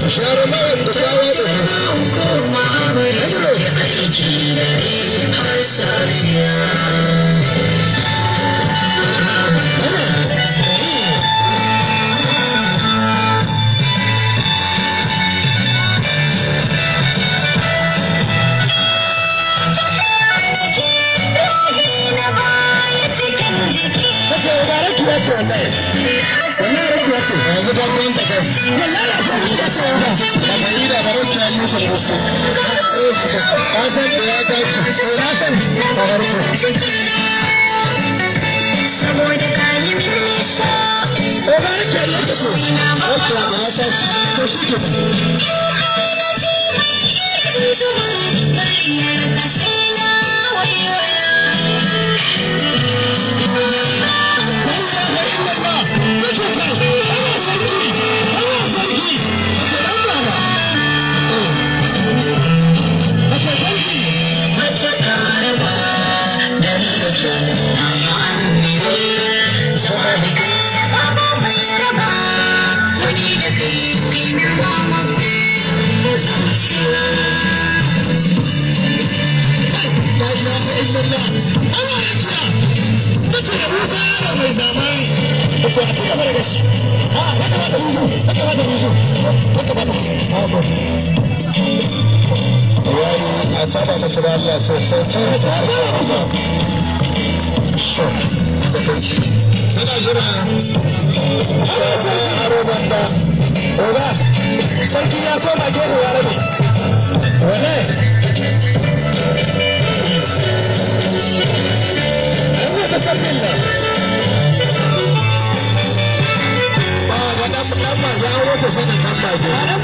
Sharuman da kawo da koma bari aiki da har safiya. ce wallahi rakiya ce yanzu don ruwan da kai wallahi na son ida ce wanda daga ida da rakiya musu musu ka san da ya dace na san a farko saboda kayi min nisa ko ba rakiya ne ta so rakiya da ya san to shi ke Allah sosai ce ta masa tana jira haro banda oga sarki ya koma gefe ya rabe wane an yi da sabbin nan ba ga dan ma ya wuce sanin dan mage